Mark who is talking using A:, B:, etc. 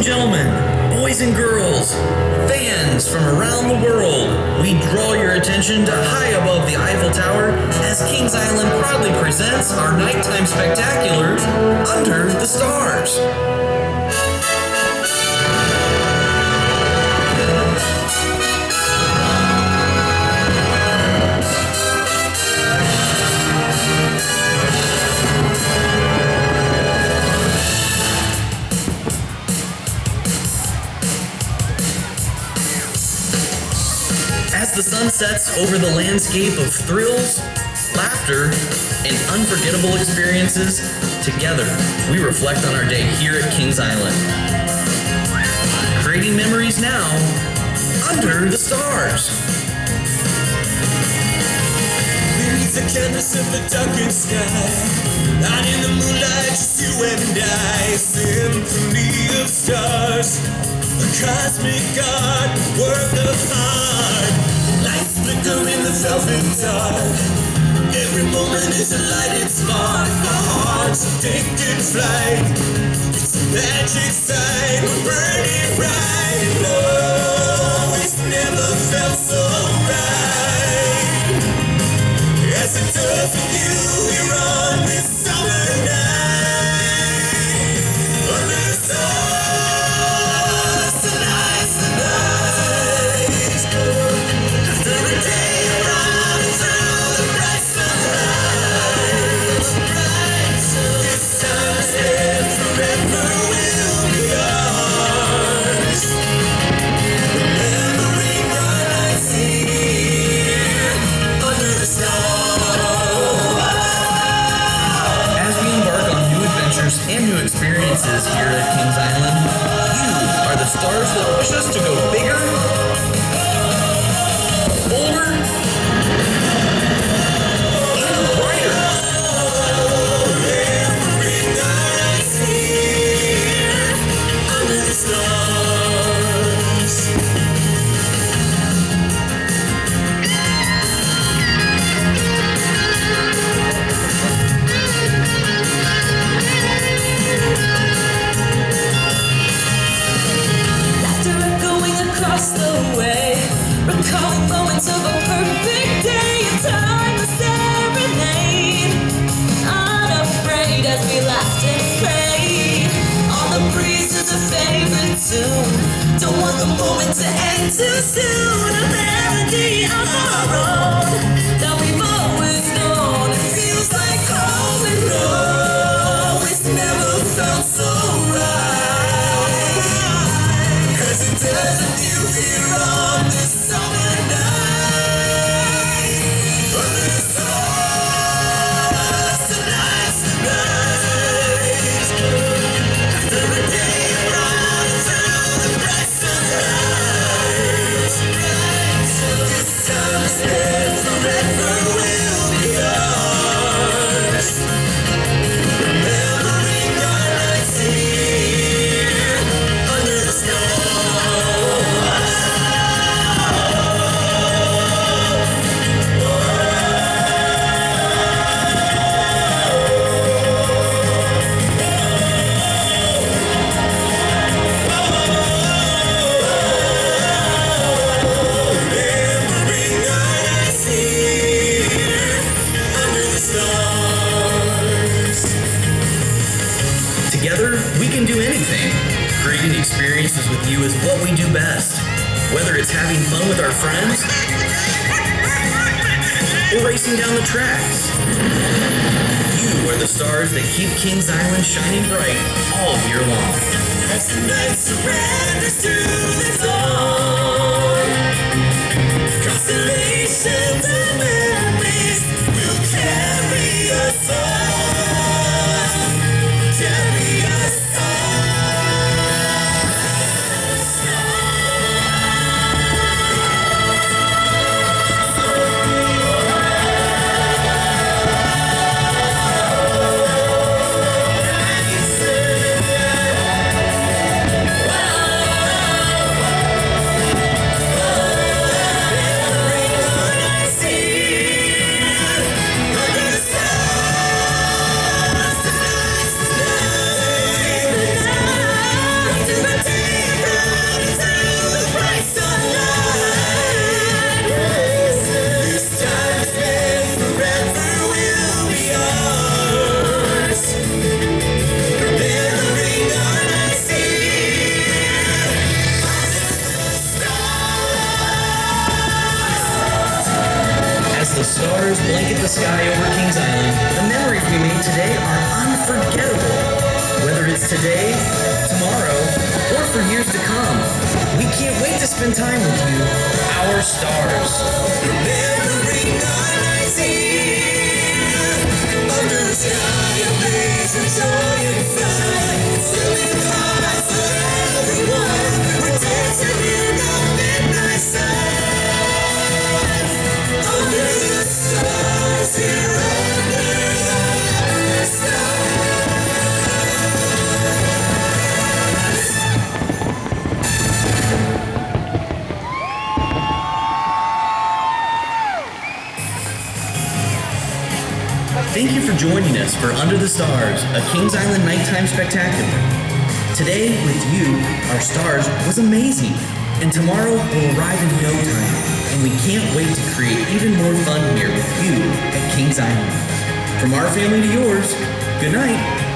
A: and gentlemen, boys and girls, fans from around the world, we draw your attention to high above the Eiffel Tower as Kings Island proudly presents our nighttime spectaculars, Under the Stars. As the sun sets over the landscape of thrills, laughter, and unforgettable experiences, together we reflect on our day here at Kings Island. Creating memories now, under the stars.
B: Beneath the canvas of the darkened sky, out in the moonlight, just you and I, symphony of stars. A cosmic art, work of art. Lights flicker in the velvet dark. Every moment is a lighted spark. Our hearts are taking flight. It's a magic sight. We're burning bright. Oh, it's never felt so right as it does with you here on this summer night. Under the stars.
A: And new experiences here at Kings Island, you are the stars that push us to go bigger, bolder, and brighter.
B: Every night here under the stars.
C: Across the way, recall moments of a perfect day, a time to serenade, unafraid as we laughed and prayed. On the breeze is a favorite tune, don't want the moment to end too soon. A melody of our own that we've always known. It feels like home and no, it's never felt so right, 'cause it doesn't here on this summer night. Under the stars, tonight's the night. After a day of running through the bright sunlight, this time is spent forever will be ours. Remembering our nights here under the stars.
A: Together, we can do anything. Creating experiences with you is what we do best. Whether it's having fun with our friends or racing down the tracks, you are the stars that keep Kings Island shining bright all year long.
B: As the night surrenders to the dawn, constellations and memories will carry us on, carry us see
A: today, tomorrow, or for years to come. We can't wait to spend time with you, our stars.
B: Remembering our nights here under the sky ablaze with joy and fire, singing hearts for everyone. We're dancing in the midnight sun under the stars here under the stars.
A: Thank you for joining us for Under the Stars, a Kings Island nighttime spectacular. Today, with you, our stars, was amazing, and tomorrow will arrive in no time, and we can't wait to create even more fun here with you at Kings Island. From our family to yours, good night.